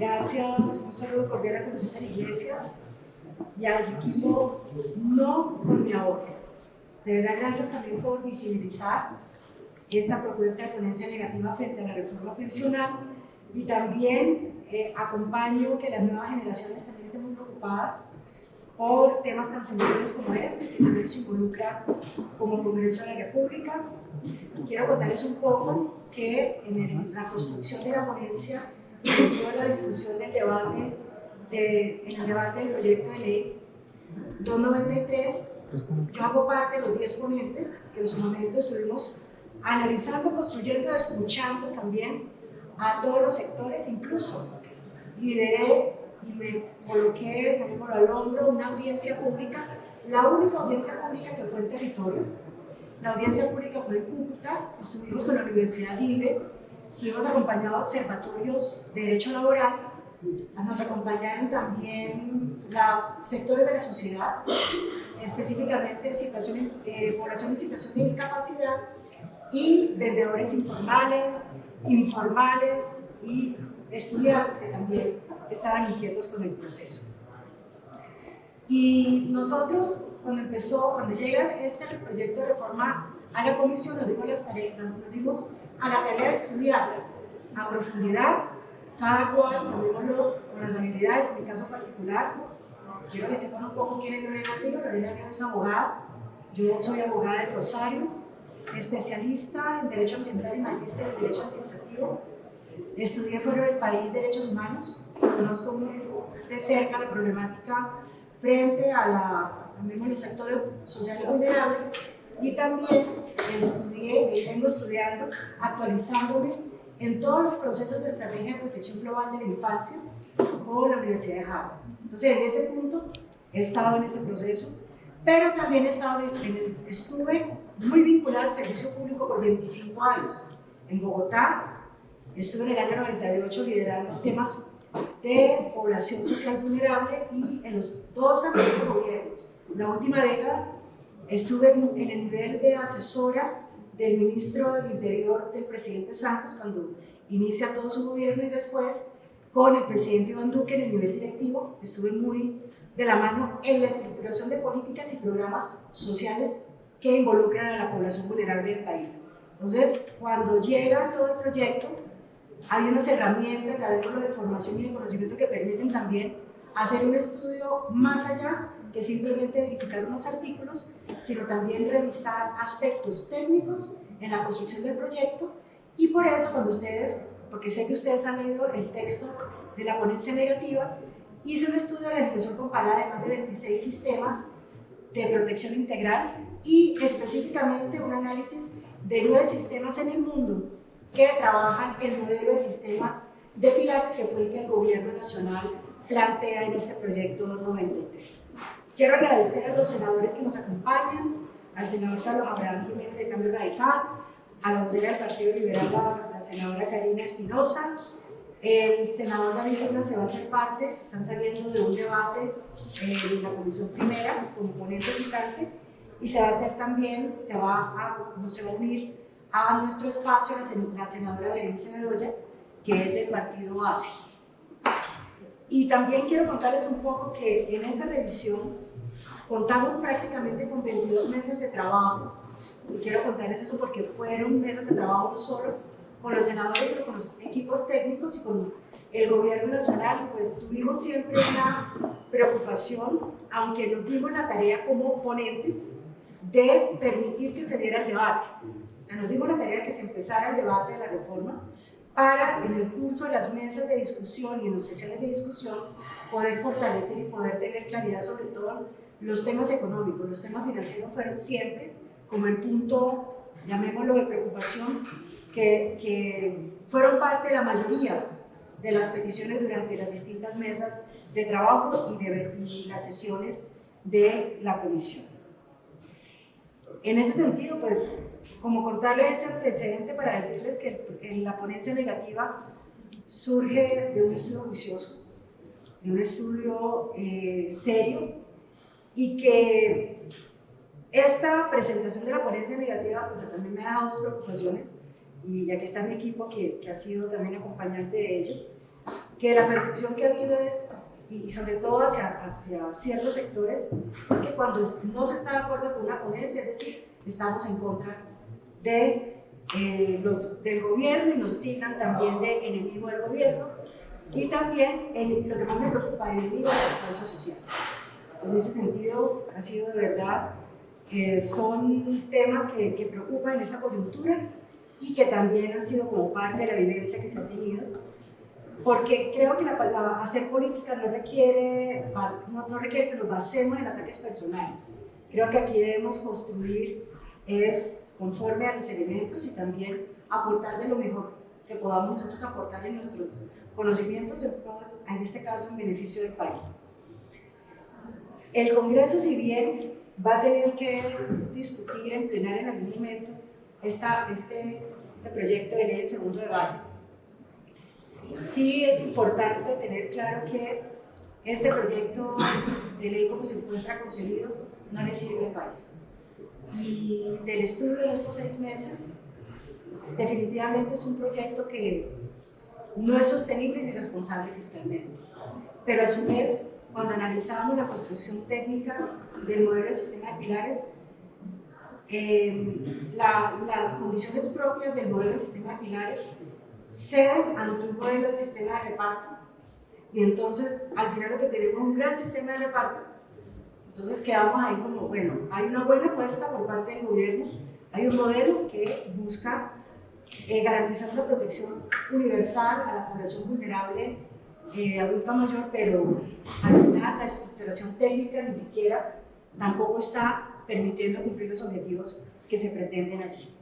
Gracias, un saludo cordial a José César Iglesias y al equipo No con mi ahorro. De verdad, gracias también por visibilizar esta propuesta de ponencia negativa frente a la reforma pensional y también acompaño que las nuevas generaciones también estén muy preocupadas por temas tan sensibles como este, que también nos involucra como Congreso de la República. Quiero contarles un poco que en la construcción de la ponencia y en toda la discusión del debate, en el debate del proyecto de ley 293, yo hago parte de los 10 ponentes que en su momento estuvimos analizando, construyendo, escuchando también a todos los sectores, incluso lideré y me coloqué, llamémoslo al hombro, una audiencia pública, la única audiencia pública que fue en territorio. La audiencia pública fue en Cúcuta, estuvimos con la Universidad Libre, estuvimos acompañados de observatorios de derecho laboral, nos acompañaron también sectores de la sociedad, específicamente población en situación de discapacidad y vendedores informales, informales y estudiantes que también estaban inquietos con el proceso. Y nosotros, cuando llega este proyecto de reforma a la comisión, nos dimos a la tarea de estudiarla a profundidad, cada cual, con las habilidades, en mi caso particular. Quiero que sepan un poco quién es Lorena Río. Lorena Río es abogada, yo soy abogada del Rosario, especialista en Derecho Ambiental y magíster en Derecho Administrativo. Estudié fuera del país Derechos Humanos, conozco muy de cerca la problemática frente a los sectores sociales vulnerables y también vengo estudiando, actualizándome en todos los procesos de estrategia de protección global de la infancia con la Universidad de Harvard. Entonces, en ese punto he estado en ese proceso, pero también estuve muy vinculada al servicio público por 25 años. En Bogotá, estuve en el año 98 liderando temas de población social vulnerable y en los 2 anteriores gobiernos. La última década estuve en el nivel de asesora del ministro del Interior del presidente Santos cuando inicia todo su gobierno y después con el presidente Iván Duque en el nivel directivo. Estuve muy de la mano en la estructuración de políticas y programas sociales que involucran a la población vulnerable del país. Entonces, cuando llega todo el proyecto, hay unas herramientas, de formación y de conocimiento que permiten también hacer un estudio más allá que simplemente verificar unos artículos, sino también revisar aspectos técnicos en la construcción del proyecto. Y por eso, porque sé que ustedes han leído el texto de la ponencia negativa, hice un estudio de legislación comparada de más de 26 sistemas de protección integral y específicamente un análisis de 9 sistemas en el mundo que trabajan el modelo de sistemas de pilares que fue el que el gobierno nacional plantea en este proyecto 93. Quiero agradecer a los senadores que nos acompañan, al senador Carlos Abraham Jiménez de Cambio Radical, a la vocera del Partido Liberal, la senadora Karina Espinosa. El senador David Luna se va a hacer parte, están saliendo de un debate en la comisión primera como ponente citante y se va a hacer también, se va a unir a nuestro espacio la senadora Berenice Bedoya, que es del partido ASI. Y también quiero contarles un poco que en esa revisión contamos prácticamente con 22 meses de trabajo. Y quiero contarles eso porque fueron meses de trabajo no solo con los senadores, sino con los equipos técnicos y con el gobierno nacional. Pues tuvimos siempre una preocupación, aunque nos dimos la tarea como ponentes, de permitir que se diera el debate. O sea, nos dimos la tarea de que se empezara el debate de la reforma para, en el curso de las mesas de discusión y en las sesiones de discusión, poder fortalecer y poder tener claridad sobre todo los temas económicos. Los temas financieros fueron siempre como el punto, llamémoslo, de preocupación, que fueron parte de la mayoría de las peticiones durante las distintas mesas de trabajo y las sesiones de la comisión. En ese sentido, pues, como contarles ese antecedente para decirles que la ponencia negativa surge de un estudio juicioso, de un estudio serio, y que esta presentación de la ponencia negativa pues también me ha dado dos preocupaciones, y aquí está mi equipo que ha sido también acompañante de ello. que la percepción que ha habido es, y sobre todo hacia ciertos sectores, es que cuando no se está de acuerdo con una ponencia, es decir, estamos en contra del gobierno y nos tildan también de enemigo del gobierno, y también lo que más me preocupa, enemigo de la causa social. En ese sentido, ha sido de verdad, son temas que preocupan en esta coyuntura y que también han sido como parte de la vivencia que se ha tenido, porque creo que hacer política no requiere que nos basemos en ataques personales. Creo que aquí debemos construir conforme a los elementos y también aportar de lo mejor que podamos nosotros aportar en nuestros conocimientos, en este caso en beneficio del país. El Congreso, si bien va a tener que discutir en plenario en algún momento este proyecto de ley en segundo debate, sí es importante tener claro que este proyecto de ley, como se encuentra concebido, no le sirve al país. Y del estudio en estos 6 meses, definitivamente es un proyecto que no es sostenible ni responsable fiscalmente. Pero a su vez, cuando analizamos la construcción técnica del modelo de sistema de pilares, las condiciones propias del modelo de sistema de pilares ceden ante un modelo de sistema de reparto, y entonces al final lo que tenemos es un gran sistema de reparto. Entonces quedamos ahí como, bueno, hay una buena apuesta por parte del gobierno, hay un modelo que busca garantizar una protección universal a la población vulnerable adulta mayor, pero al final la estructuración técnica ni siquiera tampoco está permitiendo cumplir los objetivos que se pretenden allí.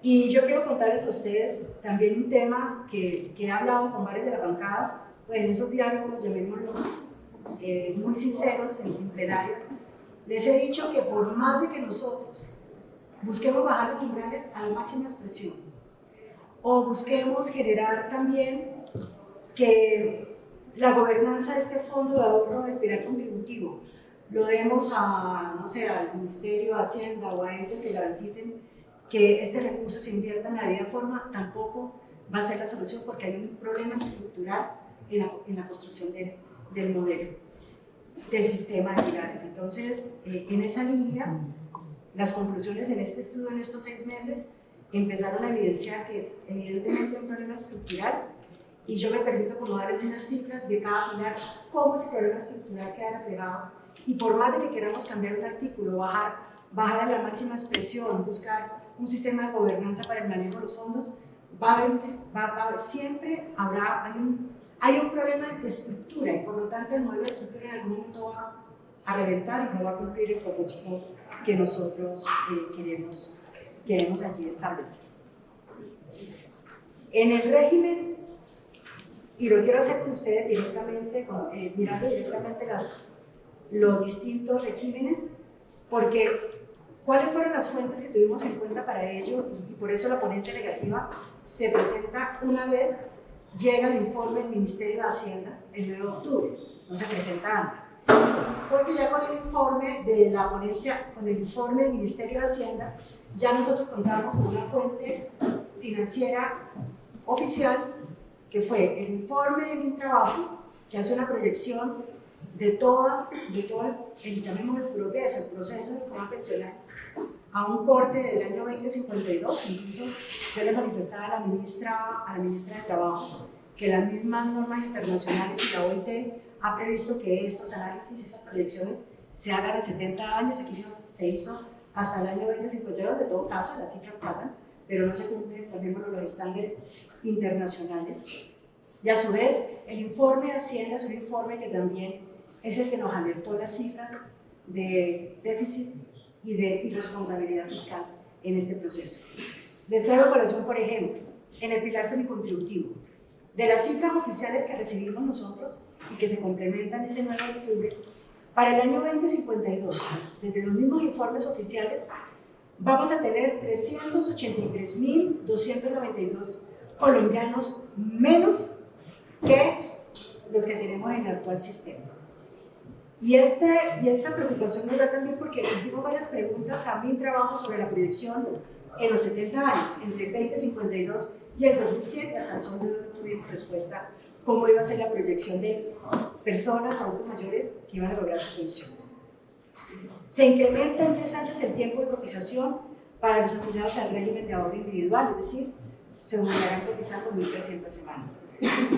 Y yo quiero contarles a ustedes también un tema que he hablado con varias de las bancadas, pues en esos diálogos, llamémoslos muy sinceros en plenario, les he dicho que por más de que nosotros busquemos bajar los umbrales a la máxima expresión, o busquemos generar también que la gobernanza de este fondo de ahorro del pilar contributivo lo demos no sé, al Ministerio de Hacienda o a entes que garanticen que este recurso se invierta en la debida forma, tampoco va a ser la solución, porque hay un problema estructural en la construcción del modelo, del sistema de pilares. Entonces, en esa línea, las conclusiones en este estudio, en estos 6 meses, empezaron a evidenciar que evidentemente hay un problema estructural, y yo me permito como darles unas cifras de cada pilar, cómo ese problema estructural queda reflejado, y por más de que queramos cambiar un artículo, bajar a la máxima expresión, buscar un sistema de gobernanza para el manejo de los fondos, siempre hay un problema de estructura, y por lo tanto el modelo de estructura en algún momento va a reventar y no va a cumplir el propósito que nosotros queremos allí establecer. En el régimen, y lo quiero hacer con ustedes directamente, mirando directamente los distintos regímenes, porque ¿cuáles fueron las fuentes que tuvimos en cuenta para ello? Y por eso la ponencia negativa se presenta una vez llega el informe del Ministerio de Hacienda el 9 de octubre, no se presenta antes. Porque ya con el informe de la ponencia, con el informe del Ministerio de Hacienda, ya nosotros contamos con una fuente financiera oficial, que fue el informe de Mintrabajo, que hace una proyección de todo llamémoslo el progreso, el proceso del sistema pensional, a un corte del año 2052, incluso yo le manifestaba a la ministra de Trabajo que las mismas normas internacionales y la OIT ha previsto que estos análisis, estas proyecciones se hagan a 70 años, aquí se hizo hasta el año 2052, de todo pasa, las cifras pasan, pero no se cumplen también los estándares internacionales. Y a su vez, el informe de Hacienda es un informe que también es el que nos alertó las cifras de déficit y de irresponsabilidad fiscal en este proceso. Les traigo a colación, por ejemplo, en el pilar semicontributivo, de las cifras oficiales que recibimos nosotros y que se complementan ese 9 de octubre, para el año 2052, desde los mismos informes oficiales, vamos a tener 383.292 colombianos menos que los que tenemos en el actual sistema. Y esta preocupación nos da también porque hicimos varias preguntas a Mintrabajo sobre la proyección en los 70 años, entre el 2052 y el 2007, hasta el sol de hoy no tuvimos respuesta cómo iba a ser la proyección de personas, adultos mayores, que iban a lograr su pensión. Se incrementa en 3 años el tiempo de cotización para los afiliados al régimen de ahorro individual, es decir, se volverán cotizando 1.300 semanas.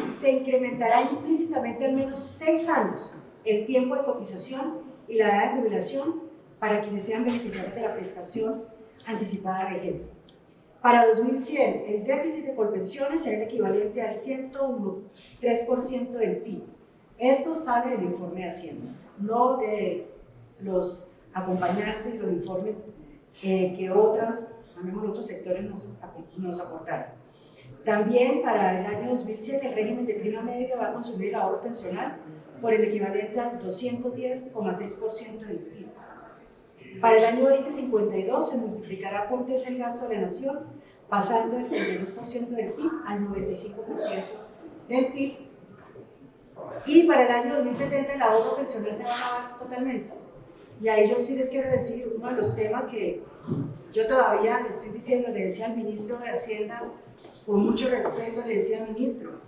Se incrementará implícitamente al menos 6 años el tiempo de cotización y la edad de jubilación para quienes sean beneficiarios de la prestación anticipada de vejez. Para 2100, el déficit de colpensiones será el equivalente al 101,3% del PIB. Esto sale del informe de Hacienda, no de los acompañantes, los informes que otros sectores nos aportaron. También para el año 2007 el régimen de prima media va a consumir el ahorro pensional por el equivalente al 210,6% del PIB. Para el año 2052 se multiplicará por 3 el gasto de la nación, pasando del 32% del PIB al 95% del PIB. Y para el año 2070 el ahorro pensional se va a acabar totalmente. Y ahí yo sí les quiero decir uno de los temas que yo todavía le estoy diciendo, le decía al ministro de Hacienda, con mucho respeto le decía al ministro,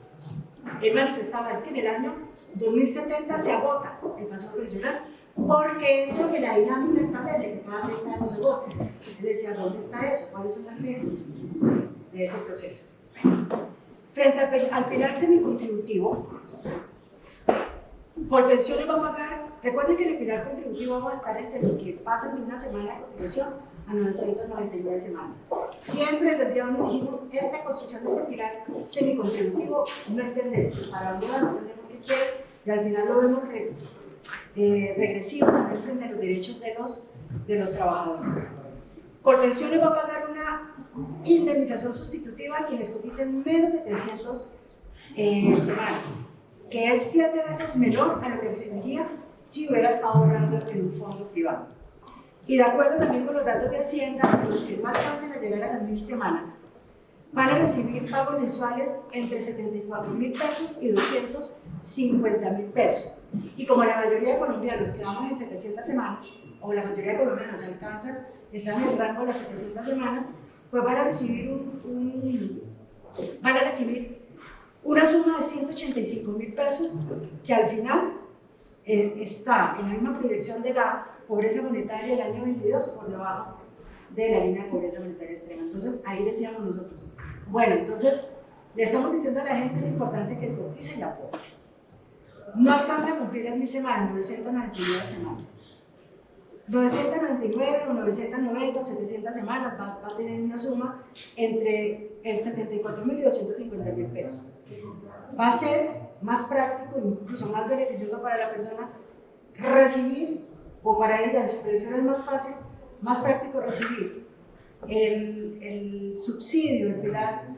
él manifestaba, es que en el año 2070 se agota el paso pensional, porque es lo que la dinámica establece, que cada 30 años se agota. Él decía, ¿dónde está eso? ¿Cuáles son las reglas de ese proceso? Frente al pilar semicontributivo, Colpensiones va a pagar, recuerden que en el pilar contributivo vamos a estar entre los que pasan de una semana de cotización a 999 semanas. Siempre desde el día donde dijimos, esta construcción de este pilar semicontributivo no entendemos para dónde va, no entendemos qué quiere, y al final lo vemos regresivo también frente a los derechos de los trabajadores. Colpensiones va a pagar una indemnización sustitutiva a quienes coticen menos de 300 semanas, que es 7 veces menor a lo que recibiría si hubiera estado ahorrando en un fondo privado. Y de acuerdo también con los datos de Hacienda, los que no alcancen a llegar a las 1000 semanas van a recibir pagos mensuales entre 74.000 pesos y 250.000 pesos. Y como la mayoría de colombianos quedamos en 700 semanas, o la mayoría de colombianos alcanzan, están en el rango de las 700 semanas, pues van a recibir una suma de 185.000 pesos que al final está en la misma proyección de la pobreza monetaria del año 22 por debajo de la línea de pobreza monetaria extrema. Entonces ahí decíamos nosotros, bueno, entonces le estamos diciendo a la gente, es importante que cotice y aporte. No alcanza a cumplir las 1000 semanas, 999 semanas. 999 o 990 o 700 semanas va a tener una suma entre el 74.000 y 250.000 pesos. Va a ser más práctico, incluso más beneficioso para la persona recibir, o para ella en su predicción es más fácil, más práctico recibir el subsidio, el pilar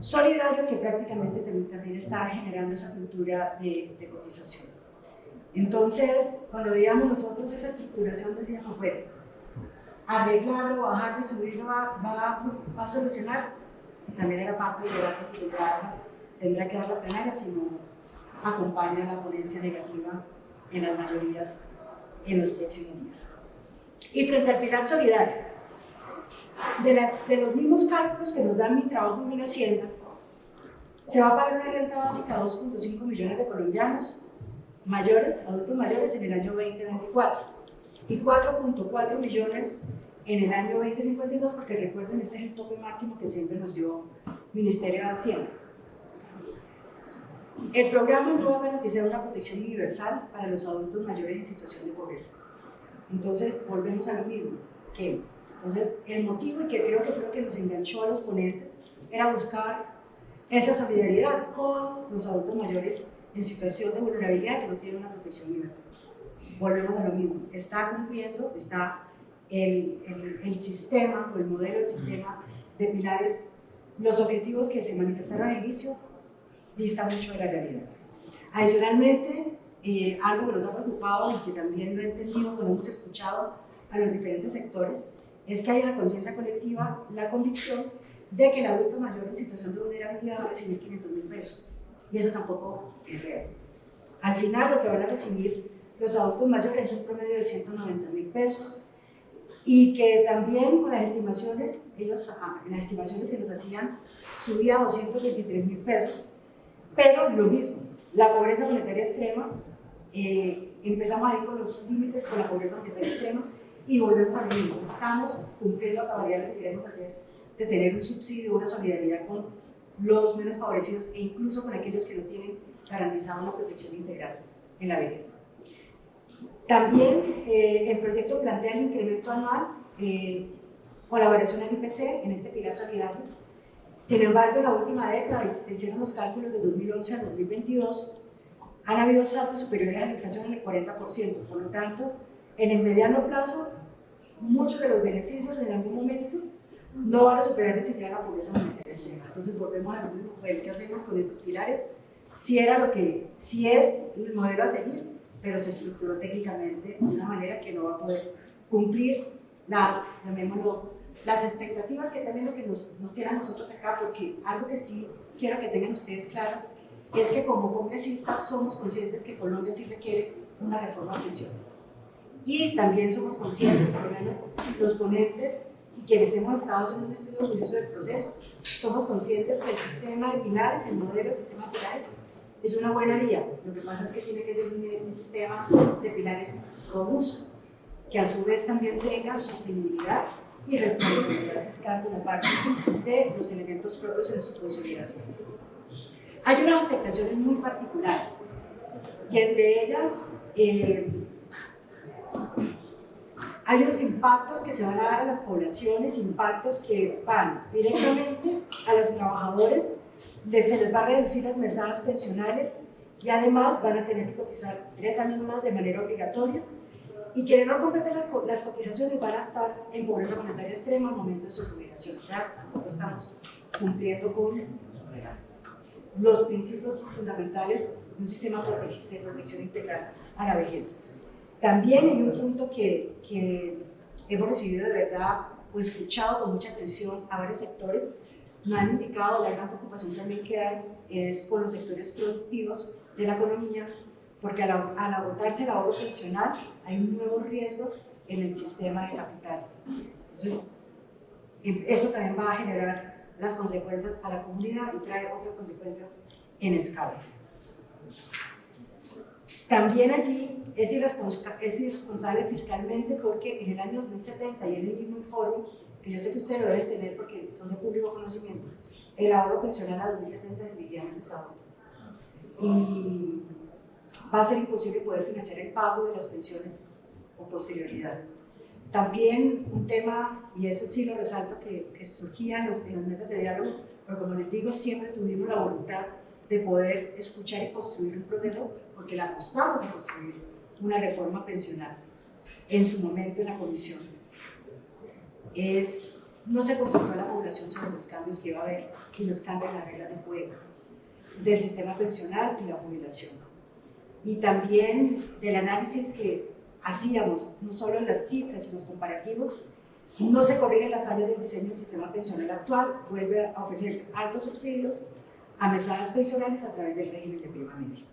solidario, que prácticamente también está generando esa cultura de cotización. Entonces, cuando veíamos nosotros esa estructuración, decíamos, bueno, arreglarlo, bajar y subirlo va a solucionar. También era parte del debate que tendrá que dar la plenaria si no acompaña la ponencia negativa en las mayorías en los próximos días. Y frente al pilar solidario, de los mismos cálculos que nos dan Mi Trabajo y Mi Hacienda, se va a pagar una renta básica a 2.5 millones de colombianos adultos mayores en el año 2024 y 4.4 millones en el año 2052, porque recuerden, este es el tope máximo que siempre nos dio el Ministerio de Hacienda. El programa no va a garantizar una protección universal para los adultos mayores en situación de pobreza. Entonces, volvemos a lo mismo. Entonces, el motivo, y que creo que fue lo que nos enganchó a los ponentes, era buscar esa solidaridad con los adultos mayores en situación de vulnerabilidad que no tienen una protección universal. Volvemos a lo mismo. Está cumpliendo, está el sistema, o el modelo de sistema de pilares, los objetivos que se manifestaron al inicio, dista mucho de la realidad. Adicionalmente, algo que nos ha preocupado y que también lo he entendido cuando hemos escuchado a los diferentes sectores, es que hay en la conciencia colectiva la convicción de que el adulto mayor en situación de vulnerabilidad va a recibir 500.000 pesos. Y eso tampoco es real. Al final, lo que van a recibir los adultos mayores es un promedio de 190.000 pesos, y que también con las estimaciones, las estimaciones que nos hacían, subía a 223.000 pesos. Pero lo mismo, La pobreza monetaria extrema, empezamos ahí con los límites con la pobreza monetaria extrema y volvemos al mismo. Estamos cumpliendo a cabalidad lo que queremos hacer, de tener un subsidio, una solidaridad con los menos favorecidos e incluso con aquellos que no tienen garantizada una protección integral en la vejez. También el proyecto plantea el incremento anual con la variación del IPC en este pilar solidario. Sin embargo, en la última década, y se hicieron los cálculos de 2011 a 2022, han habido saltos superiores a la inflación en el 40%. Por lo tanto, en el mediano plazo, muchos de los beneficios en algún momento no van a superar ni siquiera la pobreza monetaria extrema. Entonces, volvemos a lo mismo, ¿qué hacemos con esos pilares? Si es el modelo a seguir, pero se estructuró técnicamente de una manera que no va a poder cumplir las expectativas que también lo que nos tiene a nosotros acá, porque algo que sí quiero que tengan ustedes claro es que como congresistas somos conscientes que Colombia sí requiere una reforma pensional. Y también somos conscientes, por lo menos los ponentes y quienes hemos estado haciendo un estudio juicioso del proceso, somos conscientes que el sistema de pilares, el modelo del sistema de pilares, es una buena vía. Lo que pasa es que tiene que ser un sistema de pilares robusto, que a su vez también tenga sostenibilidad y responsabilidad fiscal como parte de los elementos propios de su consolidación. Hay unas afectaciones muy particulares, y entre ellas hay unos impactos que se van a dar a las poblaciones, impactos que van directamente a los trabajadores, se les va a reducir las mesadas pensionales y además van a tener que cotizar 3 años más de manera obligatoria, y quienes no completen las cotizaciones van a estar en pobreza monetaria extrema al momento de su jubilación. O sea, tampoco estamos cumpliendo con los principios fundamentales de un sistema de protección integral a la vejez. También hay un punto que hemos recibido de verdad o escuchado con mucha atención a varios sectores. Nos han indicado la gran preocupación también que hay es por los sectores productivos de la economía, porque al agotarse el ahorro pensional hay nuevos riesgos en el sistema de capitales. Entonces, eso también va a generar las consecuencias a la comunidad y trae otras consecuencias en escala. También allí es irresponsable fiscalmente porque en el año 2070 y en el mismo informe, que yo sé que ustedes lo deben tener porque son de público conocimiento, el ahorro pensional a 2070 definitivamente se agota. Y va a ser imposible poder financiar el pago de las pensiones con posterioridad. También un tema, y eso sí lo resalto, que surgía en las mesas de diálogo, pero como les digo, siempre tuvimos la voluntad de poder escuchar y construir un proceso, porque la apostamos a construir una reforma pensional en su momento en la comisión. No se consultó a la población sobre los cambios que iba a haber y los cambios en las reglas de juego del sistema pensional y la jubilación. Y también del análisis que hacíamos, no solo en las cifras y los comparativos, no se corrigen las fallas del diseño del sistema pensional actual, vuelve a ofrecerse altos subsidios a mesadas pensionales a través del régimen de prima media.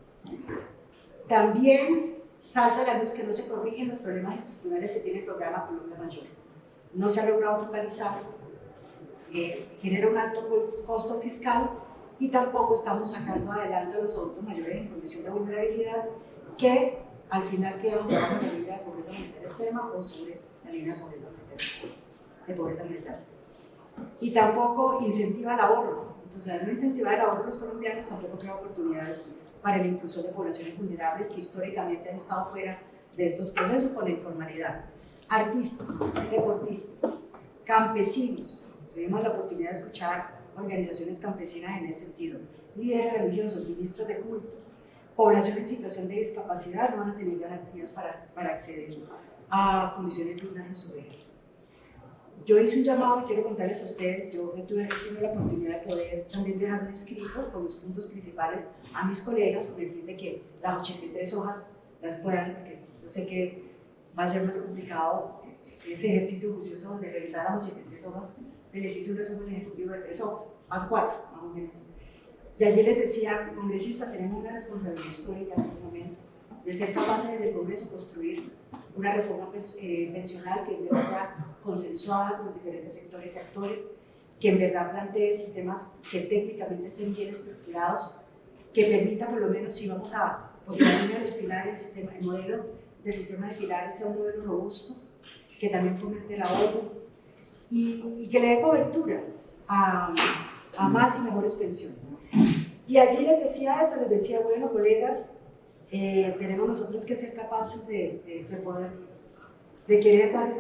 También salta a la luz que no se corrigen los problemas estructurales que tiene el programa Colombia Mayor. No se ha logrado focalizar, genera un alto costo fiscal y tampoco estamos sacando adelante los adultos mayores en condición de vulnerabilidad que al final quedan bajo la línea de pobreza monetaria extrema o sobre la línea de pobreza monetaria. Y tampoco incentiva el ahorro. Entonces, al no incentivar el ahorro de los colombianos, tampoco crea oportunidades para la inclusión de poblaciones vulnerables que históricamente han estado fuera de estos procesos con la informalidad. Artistas, deportistas, campesinos. Tuvimos la oportunidad de escuchar organizaciones campesinas en ese sentido. Líderes religiosos, ministros de culto, población en situación de discapacidad no van a tener garantías para acceder a condiciones dignas en su vejez. Yo hice un llamado y quiero contarles a ustedes, yo tuve la oportunidad de poder también dejar un escrito con los puntos principales a mis colegas con el fin de que las 83 hojas las puedan, porque yo sé que va a ser más complicado ese ejercicio juicioso de revisar las 83 hojas, del ejercicio de un resumen ejecutivo de 3 hojas, a 4 más o menos. Y ayer les decía, congresistas, tenemos una responsabilidad histórica en este momento de ser capaces desde el Congreso construir una reforma pensional que en verdad sea consensuada con diferentes sectores y actores, que en verdad plantee sistemas que técnicamente estén bien estructurados, que permita por lo menos, si vamos a, porque uno de los pilares del sistema, el modelo del sistema de pilares sea un modelo robusto, que también fomente el ahorro y que le dé cobertura a más y mejores pensiones. Y allí les decía eso, les decía, bueno, colegas, tenemos nosotros que ser capaces de poder, de querer dar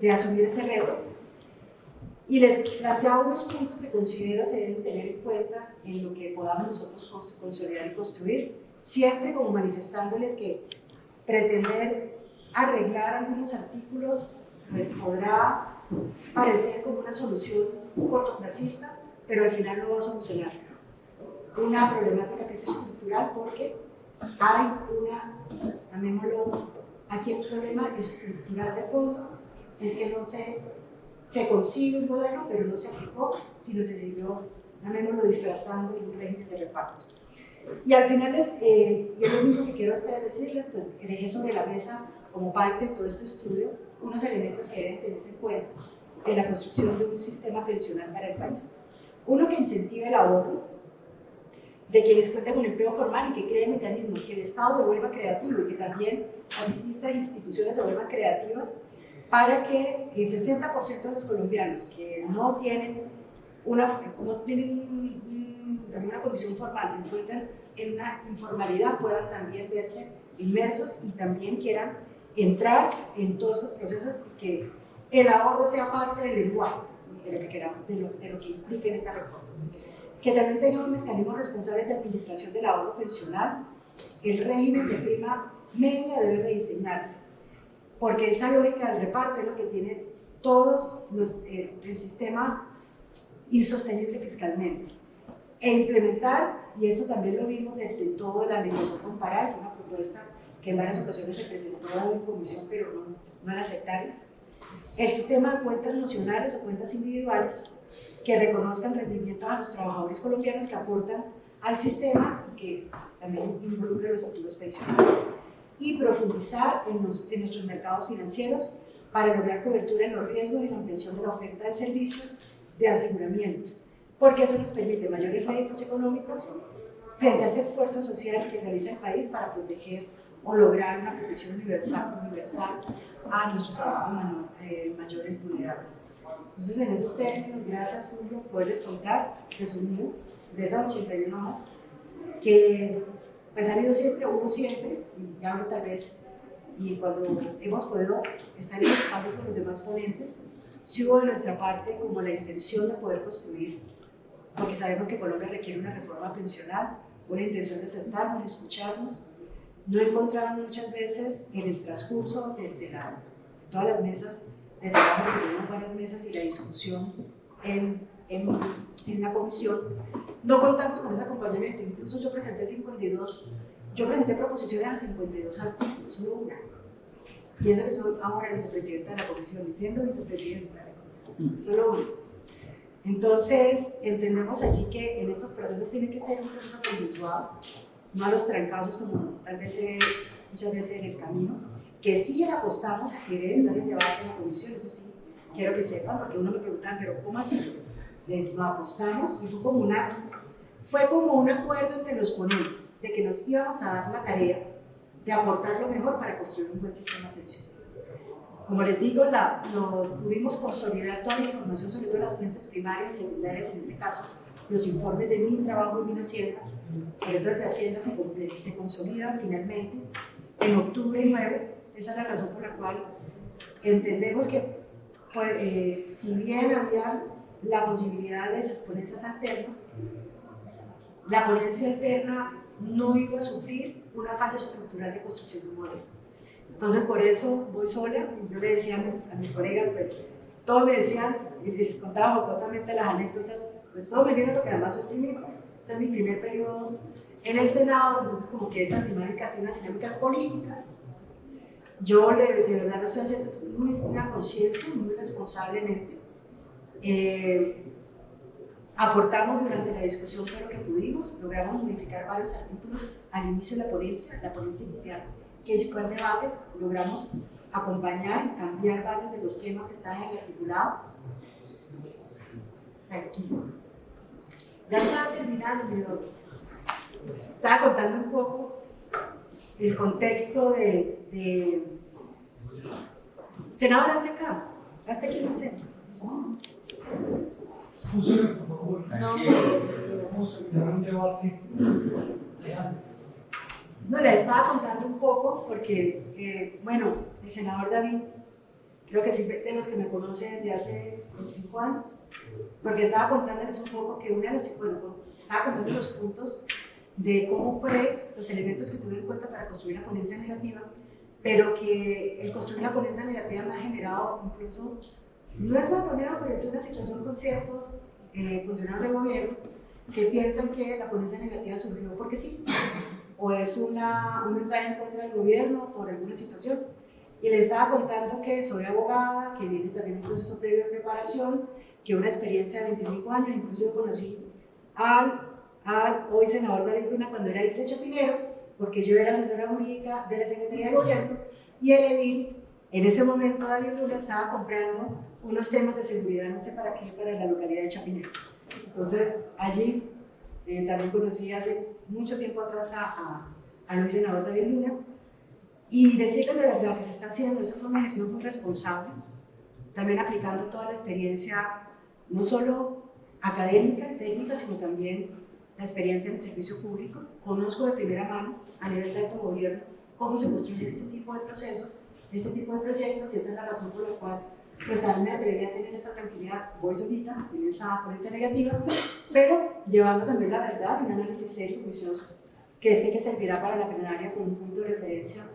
de asumir ese reto. Y les planteaba unos puntos que considero se deben tener en cuenta en lo que podamos nosotros consolidar y construir, siempre como manifestándoles que pretender arreglar algunos artículos pues podrá parecer como una solución cortoplacista, pero al final no va a solucionar una problemática que es estructural, porque hay llamémoslo, aquí el problema estructural de fondo es que no se consigue un modelo, pero no se aplicó, sino se siguió, llamémoslo, disfrazando en un régimen de reparto. Y al final, y es lo mismo que quiero decirles, pues dejé sobre la mesa, como parte de todo este estudio, unos elementos que deben tener en cuenta en la construcción de un sistema pensional para el país. Uno, que incentive el ahorro de quienes cuentan con empleo formal y que creen mecanismos, que el Estado se vuelva creativo y que también las distintas instituciones se vuelvan creativas para que el 60% de los colombianos que no tienen una condición formal, se encuentran en una informalidad, puedan también verse inmersos y también quieran entrar en todos estos procesos y que el ahorro sea parte del lenguaje de lo que implica en esta reforma. Que también tengamos mecanismos responsables de administración del ahorro pensional. El régimen de prima media debe rediseñarse, porque esa lógica del reparto es lo que tiene todos el sistema insostenible fiscalmente. E implementar, y esto también lo vimos desde toda la legislación comparada, fue una propuesta que en varias ocasiones se presentó en comisión, pero no la aceptaron, el sistema de cuentas nocionales o cuentas individuales que reconozcan rendimientos a los trabajadores colombianos que aportan al sistema y que también involucren los futuros pensionados. Y profundizar en nuestros mercados financieros para lograr cobertura en los riesgos y la ampliación de la oferta de servicios de aseguramiento, porque eso nos permite mayores réditos económicos frente a ese esfuerzo social que realiza el país para proteger o lograr una protección universal a nuestros adultos mayores vulnerables. Entonces, en esos términos, gracias Julio, poderles contar, resumido, de esas 81 más, que pues ha habido siempre, hubo siempre, y ahora tal vez, y cuando hemos podido estar en espacios con los demás ponentes, sí hubo de nuestra parte como la intención de poder construir, porque sabemos que Colombia requiere una reforma pensional, una intención de sentarnos, escucharnos. No encontraron muchas veces en el transcurso de todas las mesas de trabajo, que tenemos varias mesas y la discusión en la comisión, no contamos con ese acompañamiento. Incluso yo presenté proposiciones a 52 artículos, solo una. Y eso que soy ahora vicepresidenta de la comisión, diciendo vicepresidenta de la comisión, solo una. Entonces, entendemos allí que en estos procesos tiene que ser un proceso consensuado, no a los trancazos como tal vez muchas veces en el camino, que sí apostamos a querer dar el debate en la comisión, eso sí, quiero que sepan, porque uno me pregunta, pero ¿cómo así? Lo apostamos y fue como un acuerdo entre los ponentes de que nos íbamos a dar la tarea de aportar lo mejor para construir un buen sistema pensional. Como les digo, pudimos consolidar toda la información, sobre todo las fuentes primarias y secundarias, en este caso, los informes de mi trabajo y mi Hacienda, sobre todo el de Hacienda se consolida finalmente en octubre 9. Esa es la razón por la cual entendemos que, si bien había la posibilidad de las ponencias alternas, la ponencia alterna no iba a suplir una falla estructural de construcción de un modelo. Entonces, por eso voy sola. Yo le decía a mis colegas, pues, todos me decían, y les contaba jocosamente las anécdotas, pues todo me viene lo que además es este es mi primer periodo en el Senado, entonces como que esas dinámicas son unas dinámicas políticas. Yo de verdad lo estoy haciendo una conciencia, muy responsablemente. Aportamos durante la discusión todo lo que pudimos, logramos modificar varios artículos al inicio de la ponencia inicial, que fue el debate, logramos acompañar y cambiar varios de los temas que están en el articulado. Tranquilo. Ya estaba terminando, mi doctor. Estaba contando un poco el contexto de senador, hasta acá, hasta aquí en el centro. Excúseme, por favor. No. Vamos a tener un debate real. No, le estaba contando un poco porque, bueno, el senador David, creo que siempre de los que me conocen desde hace 25 años, porque estaba contándoles un poco que estaba contando los puntos de cómo fue los elementos que tuve en cuenta para construir la ponencia negativa, pero que el construir la ponencia negativa me ha generado incluso, no es balonero, pero es una situación con ciertos funcionarios de gobierno que piensan que la ponencia negativa surgió porque sí, o es un mensaje en contra del gobierno por alguna situación. Y le estaba contando que soy abogada, que viene también un proceso previo de preparación, que una experiencia de 25 años, incluso yo conocí al hoy senador David Luna cuando era edil de Chapinero, porque yo era asesora jurídica de la Secretaría de Gobierno, y el edil, en ese momento David Luna estaba comprando unos temas de seguridad, no sé para qué, para la localidad de Chapinero. Entonces, allí también conocí hace mucho tiempo atrás al hoy senador David Luna, y decirles de verdad que se está haciendo, eso fue un ejercicio muy responsable, también aplicando toda la experiencia, no solo académica y técnica, sino también la experiencia en el servicio público. Conozco de primera mano, a nivel de alto gobierno, cómo se construyen este tipo de procesos, este tipo de proyectos, y esa es la razón por la cual pues a mí me atrevería a tener esa tranquilidad, voy solita en esa ponencia negativa, pero llevando también la verdad, un análisis serio y juicioso, que sé que servirá para la plenaria como un punto de referencia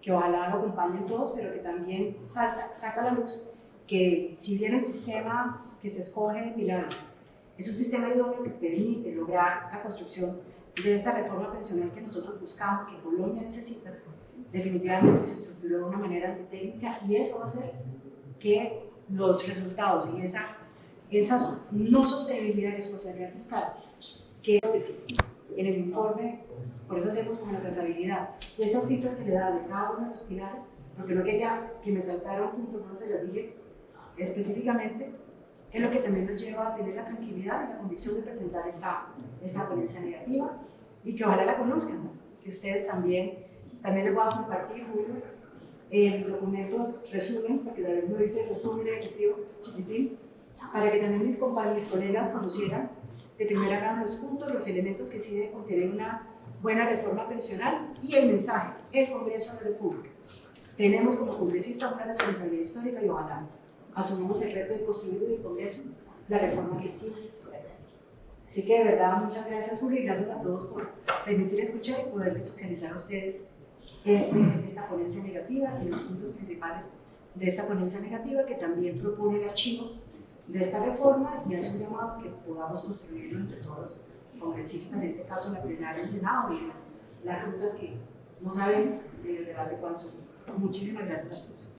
que ojalá lo acompañen todos, pero que también saca a la luz que si bien el sistema que se escoge de pilares es un sistema idóneo que permite lograr la construcción de esta reforma pensional que nosotros buscamos, que Colombia necesita, definitivamente se estructuró de una manera antitécnica, y eso va a hacer que los resultados y esa no sostenibilidad de responsabilidad fiscal que en el informe, por eso hacemos como la trazabilidad, de esas cifras que le dan de cada uno de los pilares, porque no quería que me saltara un punto, no se lo dije específicamente, es lo que también nos lleva a tener la tranquilidad y la convicción de presentar esta ponencia negativa, y que ojalá la conozcan, que ustedes también les voy a compartir, Julio, el documento resumen, porque David no dice resumen ejecutivo chiquitín, para que también mis colegas conocieran de primera mano los puntos, los elementos que sí deben contener una buena reforma pensional y el mensaje, el Congreso de la República. Tenemos como congresistas una responsabilidad histórica y ojalá asumimos el reto de construir en el Congreso la reforma que sí necesita el país. Así que de verdad, muchas gracias, Julio, y gracias a todos por permitir escuchar y poderles socializar a ustedes esta ponencia negativa y los puntos principales de esta ponencia negativa, que también propone el archivo de esta reforma y hace un llamado que podamos construirlo entre todos los congresistas, en este caso la plenaria del Senado, y las rutas que no sabemos en el debate cuáles son. Muchísimas gracias a todos.